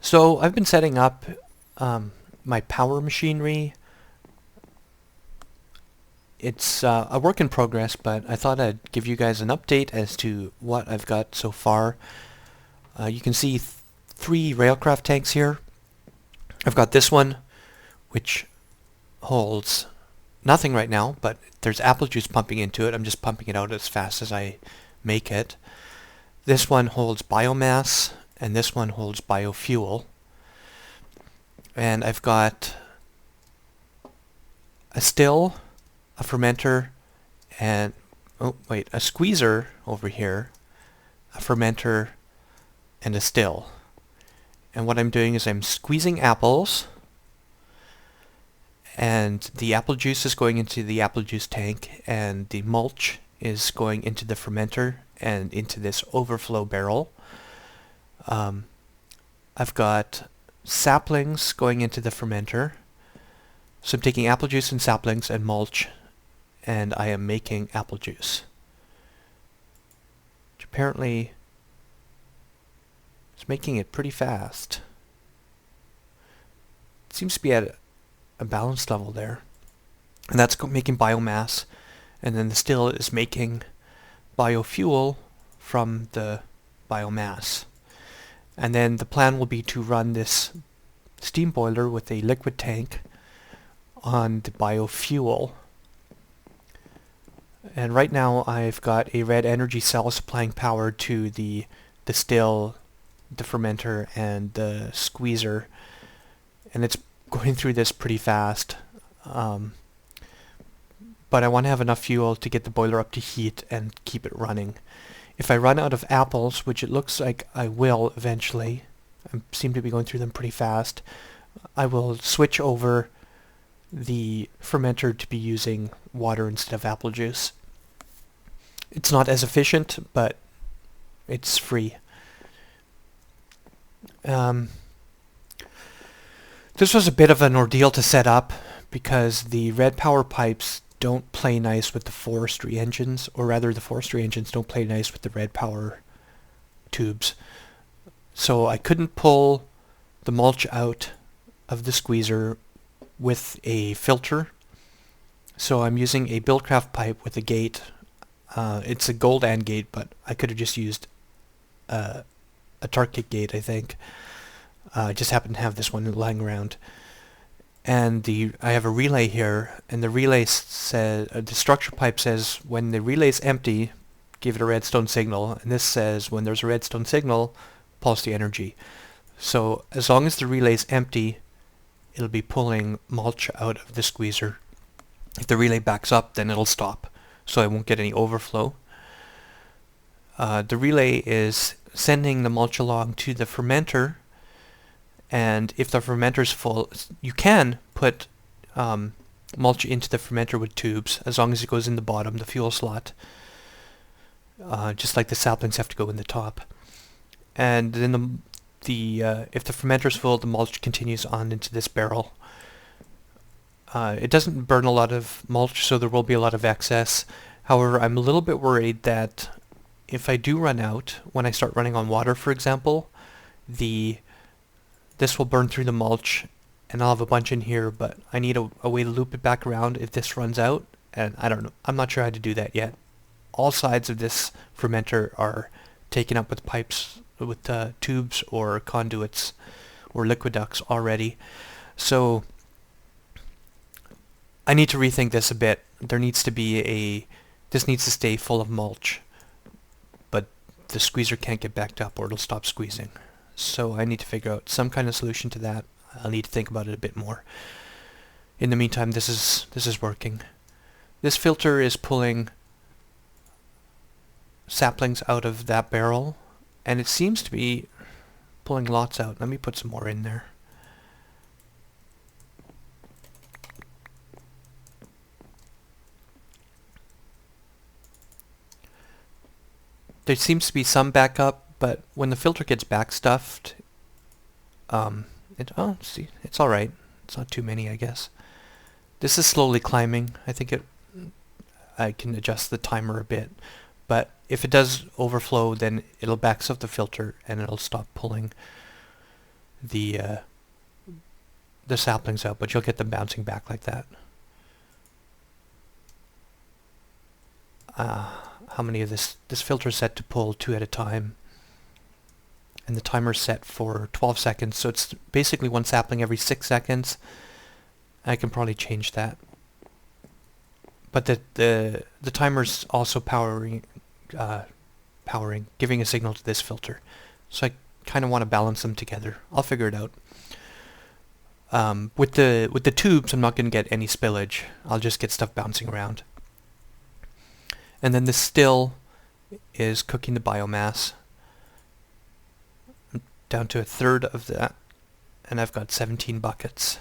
So I've been setting up my power machinery. It's a work in progress, but I thought I'd give you guys an update as to what I've got so far. You can see three railcraft tanks here. I've got this one, which holds nothing right now, but there's apple juice pumping into it. I'm just pumping it out as fast as I make it. This one holds biomass, and this one holds biofuel. And I've got a still, a fermenter, and a squeezer over here, a fermenter, and a still. And what I'm doing is I'm squeezing apples, and the apple juice is going into the apple juice tank, and the mulch is going into the fermenter and into this overflow barrel. I've got saplings going into the fermenter. So I'm taking apple juice and saplings and mulch, and I am making apple juice, which apparently is making it pretty fast. It seems to be at a balanced level there. And that's making biomass, and then the still is making biofuel from the biomass. And then the plan will be to run this steam boiler with a liquid tank on the biofuel. And right now I've got a red energy cell supplying power to the still, the fermenter, and the squeezer, and it's going through this pretty fast. But I want to have enough fuel to get the boiler up to heat and keep it running. If I run out of apples, which it looks like I will eventually, I seem to be going through them pretty fast, I will switch over the fermenter to be using water instead of apple juice. It's not as efficient, but it's free. This was a bit of an ordeal to set up because the red power pipes don't play nice with the forestry engines, or rather the forestry engines don't play nice with the red power tubes. So I couldn't pull the mulch out of the squeezer with a filter. So I'm using a Buildcraft pipe with a gate. It's a Goldan gate, but I could have just used a Tarkit gate, I think. I just happen to have this one lying around. And I have a relay here, and the relay says, the structure pipe says when the relay's empty, give it a redstone signal, and this says when there's a redstone signal, pulse the energy. So as long as the relay's empty, it'll be pulling mulch out of the squeezer. If the relay backs up, then it'll stop, so I won't get any overflow. The relay is sending the mulch along to the fermenter, and if the fermenter's full, you can put mulch into the fermenter with tubes, as long as it goes in the bottom, the fuel slot. Just like the saplings have to go in the top. And then if the fermenter's full, the mulch continues on into this barrel. It doesn't burn a lot of mulch, so there will be a lot of excess. However, I'm a little bit worried that if I do run out, when I start running on water, for example, this will burn through the mulch, and I'll have a bunch in here, but I need a way to loop it back around if this runs out, and I don't know. I'm not sure how to do that yet. All sides of this fermenter are taken up with pipes, with tubes or conduits or liquid ducts already. So I need to rethink this a bit. There needs to be this needs to stay full of mulch, but the squeezer can't get backed up or it'll stop squeezing. So I need to figure out some kind of solution to that. I'll need to think about it a bit more. In the meantime, this is working. This filter is pulling saplings out of that barrel, and it seems to be pulling lots out. Let me put some more in there. There seems to be some backup, but when the filter gets backstuffed, see, it's all right. It's not too many, I guess. This is slowly climbing. I think I can adjust the timer a bit, but if it does overflow, then it'll backstuff the filter and it'll stop pulling the saplings out, but you'll get them bouncing back like that. How many of this filter is set to pull 2 at a time, and the timer's set for 12 seconds, so it's basically 1 sapling every 6 seconds. I can probably change that, but the timer's also powering, giving a signal to this filter, so I kind of want to balance them together. I'll figure it out. With the tubes, I'm not going to get any spillage. I'll just get stuff bouncing around. And then this still is cooking the biomass. I'm down to 1/3 of that, and I've got 17 buckets.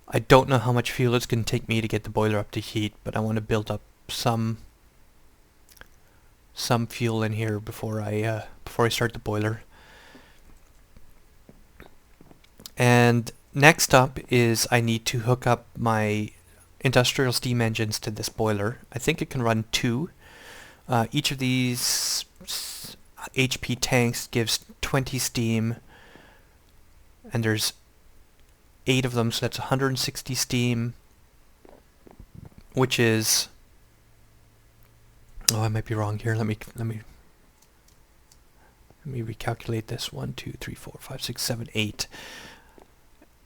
I don't know how much fuel it's going to take me to get the boiler up to heat, but I want to build up some fuel in here before I start the boiler. And next up is I need to hook up my industrial steam engines to this boiler. I think it can run 2. Each of these HP tanks gives 20 steam, and there's 8 of them, so that's 160 steam, which is, oh, I might be wrong here. Let me recalculate this. 1, 2, 3, 4, 5, 6, 7, 8.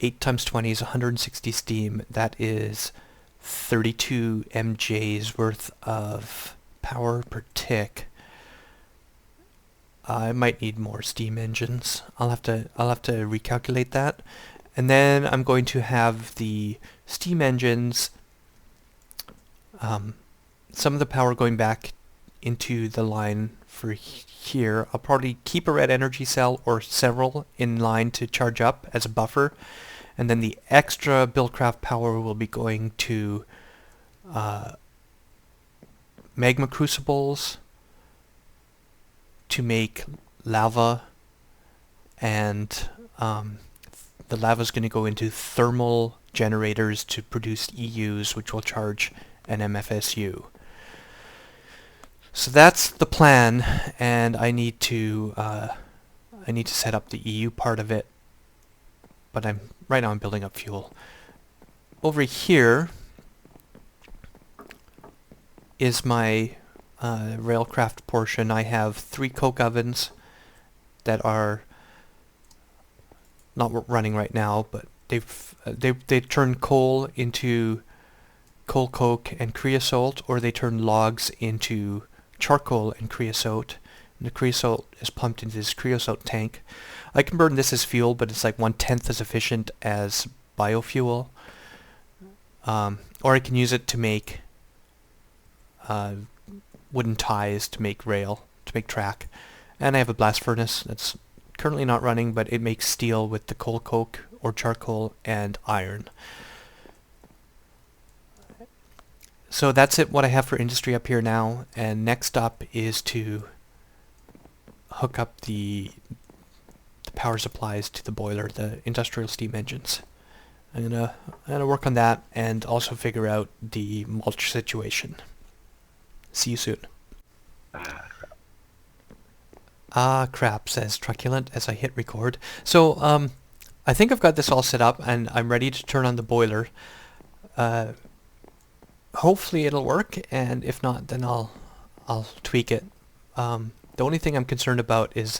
8 times 20 is 160 steam. That is 32 MJs worth of power per tick. I might need more steam engines. I'll have to recalculate that. And then I'm going to have the steam engines, some of the power going back into the line for here. I'll probably keep a red energy cell or several in line to charge up as a buffer. And then the extra Buildcraft power will be going to magma crucibles to make lava, and the lava is going to go into thermal generators to produce EUs, which will charge an MFSU. So that's the plan, and I need to set up the EU part of it. But right now I'm building up fuel. Over here is my railcraft portion. I have 3 coke ovens that are not running right now, but they turn coal into coal coke and creosote, or they turn logs into charcoal and creosote. And the creosote is pumped into this creosote tank. I can burn this as fuel, but it's like 1/10 as efficient as biofuel. Or I can use it to make wooden ties to make rail, to make track. And I have a blast furnace that's currently not running, but it makes steel with the coal coke or charcoal and iron. So that's it, what I have for industry up here now. And next up is to hook up the power supplies to the boiler, the industrial steam engines. I'm gonna work on that and also figure out the mulch situation. See you soon. Ah, crap, says Truculent as I hit record. So, I think I've got this all set up and I'm ready to turn on the boiler. Hopefully it'll work, and if not, then I'll tweak it. The only thing I'm concerned about is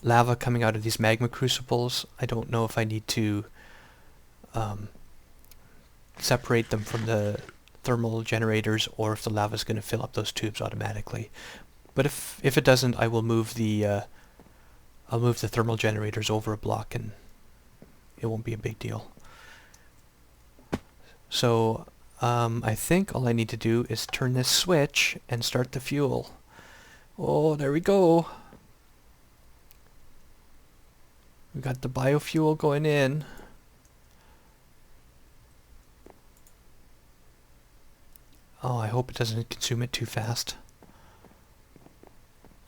lava coming out of these magma crucibles. I don't know if I need to separate them from the thermal generators, or if the lava is going to fill up those tubes automatically. But if it doesn't, I will move the thermal generators over a block, and it won't be a big deal. So I think all I need to do is turn this switch and start the fuel. Oh, there we go. We got the biofuel going in. Oh, I hope it doesn't consume it too fast.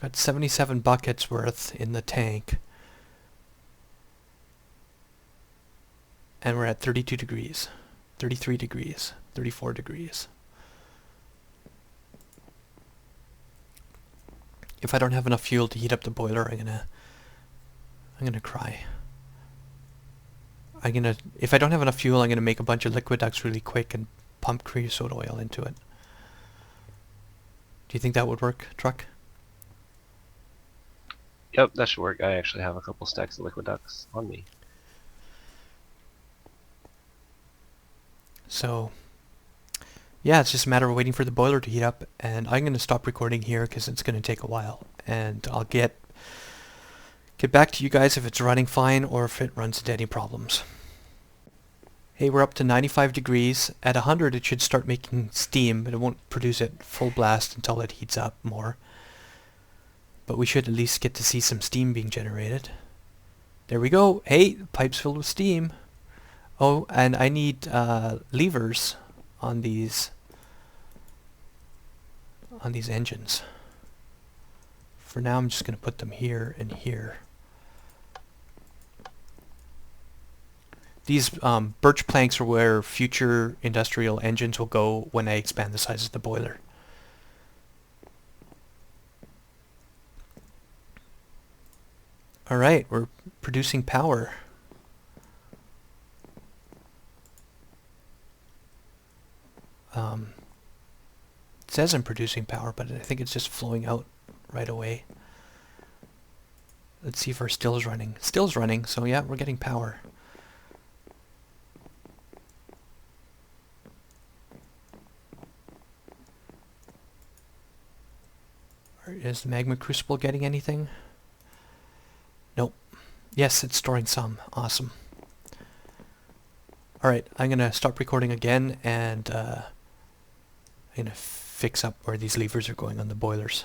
Got 77 buckets worth in the tank. And we're at 32 degrees, 33 degrees, 34 degrees. If I don't have enough fuel to heat up the boiler, I'm gonna cry. if I don't have enough fuel, I'm gonna make a bunch of liquid ducts really quick and pump creosote oil into it. Do you think that would work, Truck? Yep, that should work. I actually have a couple stacks of liquid ducts on me. So, yeah, it's just a matter of waiting for the boiler to heat up, and I'm going to stop recording here because it's going to take a while, and I'll get back to you guys if it's running fine or if it runs into any problems. Hey, we're up to 95 degrees. At 100 it should start making steam, but it won't produce it full blast until it heats up more. But we should at least get to see some steam being generated. There we go. Hey, the pipe's filled with steam. Oh, and I need levers on these engines. For now, I'm just going to put them here and here. These birch planks are where future industrial engines will go when I expand the size of the boiler. Alright, we're producing power. It says I'm producing power, but I think it's just flowing out right away. Let's see if our still's running. Still's running, so yeah, we're getting power. Is the magma crucible getting anything? Nope. Yes, it's storing some. Awesome. Alright, I'm going to stop recording again, and I'm going to fix up where these levers are going on the boilers.